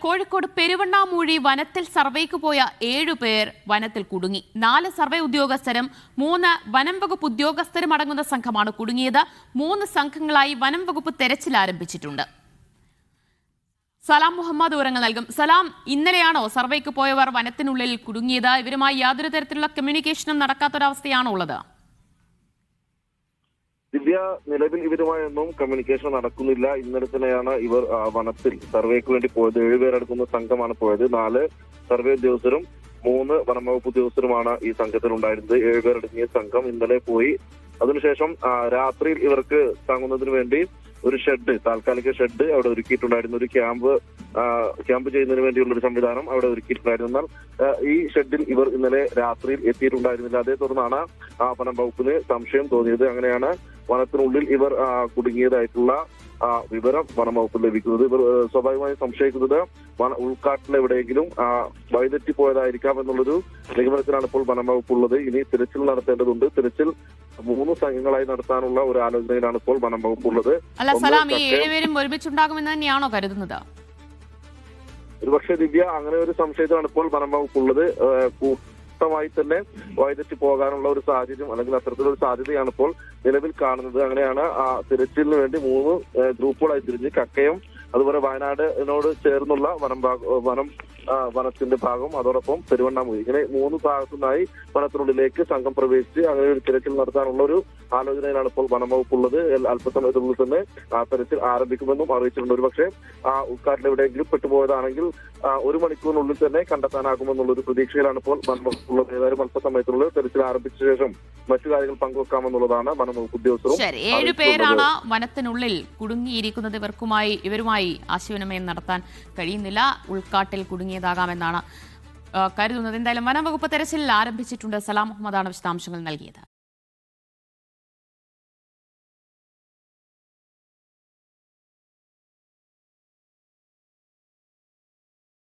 കോഴിക്കോട് പെരുവണ്ണാമൂഴി വനത്തിൽ സർവേക്ക് പോയ 7 പേർ വനത്തിൽ കുടുങ്ങി. 4 സർവേ ഉദ്യോഗസ്ഥരും 3 വനം വകുപ്പ് ഉദ്യോഗസ്ഥരും അടങ്ങുന്ന സംഘമാണ് കുടുങ്ങിയത്. 3 സംഘങ്ങളായി വനം വകുപ്പ് തെരച്ചിൽ ആരംഭിച്ചിട്ടുണ്ട്. സലാം മുഹമ്മദ് വിവരങ്ങൾ നൽകും. സലാം, ഇന്നലെയാണോ സർവേക്ക് പോയവർ വനത്തിനുള്ളിൽ കുടുങ്ങിയത്? ഇവരുമായി യാതൊരു തരത്തിലുള്ള കമ്മ്യൂണിക്കേഷനും നടക്കാത്തൊരവസ്ഥയാണോ ഉള്ളത്? ദിവ്യ, നിലവിൽ ഇവരുമായൊന്നും കമ്മ്യൂണിക്കേഷൻ നടക്കുന്നില്ല. ഇന്നലെ തന്നെയാണ് ഇവർ വനത്തിൽ സർവേക്ക് വേണ്ടി പോയത്. 7 പേരടങ്ങുന്ന സംഘമാണ് പോയത്. 4 സർവേ ഉദ്യോഗസ്ഥരും 3 വനംവകുപ്പ് ഉദ്യോഗസ്ഥരുമാണ് ഈ സംഘത്തിൽ ഉണ്ടായിരുന്നത്. 7 പേരടങ്ങിയ സംഘം ഇന്നലെ പോയി. അതിനുശേഷം രാത്രിയിൽ ഇവർക്ക് തങ്ങുന്നതിന് വേണ്ടി ഒരു ഷെഡ്, താൽക്കാലിക ഷെഡ് അവിടെ ഒരുക്കിയിട്ടുണ്ടായിരുന്നു. ഒരു ക്യാമ്പ് ചെയ്യുന്നതിന് വേണ്ടിയുള്ള ഒരു സംവിധാനം അവിടെ ഒരുക്കിയിട്ടുണ്ടായിരുന്നു. എന്നാൽ ഈ ഷെഡിൽ ഇവർ ഇന്നലെ രാത്രിയിൽ എത്തിയിട്ടുണ്ടായിരുന്നില്ല. അതേ തുടർന്നാണ് വനം വകുപ്പിന് സംശയം തോന്നിയത്. അങ്ങനെയാണ് വനത്തിനുള്ളിൽ ഇവർ കുടുങ്ങിയതായിട്ടുള്ള വിവരം വനം വകുപ്പിൽ ലഭിക്കുന്നത്. ഇവർ സ്വാഭാവികമായി സംശയിക്കുന്നത് ഉൾക്കാട്ടിൽ എവിടെയെങ്കിലും വഴിതെറ്റി പോയതായിരിക്കാം എന്നുള്ളൊരു നിഗമനത്തിലാണ് ഇപ്പോൾ വനം വകുപ്പ് ഉള്ളത്. ഇനി തിരച്ചിൽ നടത്തേണ്ടതുണ്ട്. തിരച്ചിൽ 3 സംഘങ്ങളായി നടത്താനുള്ള ഒരു ആലോചനയിലാണ് ഇപ്പോൾ വനം വകുപ്പ് ഉള്ളത്. അല്ല സലാം, ഈ 7 പേരും ഒരുമിച്ചുണ്ടാകുമെന്ന് തന്നെയാണോ കരുതുന്നത്? ഒരുപക്ഷെ ദിവ്യ, അങ്ങനെ ഒരു സംശയത്തിലാണ് ഇപ്പോൾ വനം വകുപ്പ് ഉള്ളത്. കൂട്ടമായി തന്നെ വഴിതെറ്റി പോകാനുള്ള ഒരു സാഹചര്യം അല്ലെങ്കിൽ അത്തരത്തിലൊരു സാധ്യതയാണ് ഇപ്പോൾ നിലവിൽ കാണുന്നത്. അങ്ങനെയാണ് തിരച്ചിലിന് വേണ്ടി 3 ഗ്രൂപ്പുകളായി തിരിഞ്ഞ് കക്കയം, അതുപോലെ വയനാടിനോട് ചേർന്നുള്ള വനത്തിന്റെ ഭാഗം, അതോടൊപ്പം പെരുവണ്ണാമൂഴി, ഇങ്ങനെ 3 ഭാഗത്തു നിന്നായി വനത്തിനുള്ളിലേക്ക് സംഘം പ്രവേശിച്ച് അങ്ങനെ ഒരു തിരച്ചിൽ നടത്താനുള്ള ഒരു ആലോചനയിലാണ് ഇപ്പോൾ വനം വകുപ്പുള്ളത്. അല്പസമയത്തിനുള്ളിൽ തന്നെ തെരച്ചിൽ ആരംഭിക്കുമെന്നും അറിയിച്ചിട്ടുണ്ട്. ഒരുപക്ഷെ ഉൾക്കാട്ടിൽ എവിടെയെങ്കിലും പെട്ടുപോയതാണെങ്കിൽ 1 മണിക്കൂറിനുള്ളിൽ തന്നെ കണ്ടെത്താനാകുമെന്നുള്ളൊരു പ്രതീക്ഷയിലാണ് ഇപ്പോൾ വനം വകുപ്പുള്ളത്. ഏതായാലും അല്പസമയത്തിനുള്ളിൽ തെരച്ചിൽ ആരംഭിച്ച ശേഷം മറ്റു കാര്യങ്ങൾ പങ്കുവെക്കാമെന്നുള്ളതാണ് വനം വകുപ്പ് ഉദ്യോഗസ്ഥരും. 7 പേരാണ് വനത്തിനുള്ളിൽ കുടുങ്ങിയിരിക്കുന്നത്. ഇവരുമായി ആശയവിനിമയം നടത്താൻ കഴിയുന്നില്ല. ഉൾക്കാട്ടിൽ കുടുങ്ങിയതാകാമെന്നാണ് കരുതുന്നത്. എന്തായാലും വനം വകുപ്പ് തെരച്ചിൽ ആരംഭിച്ചിട്ടുണ്ട്. സലാം മുഹമ്മദാണ് വിശദാംശങ്ങൾ നൽകിയത്.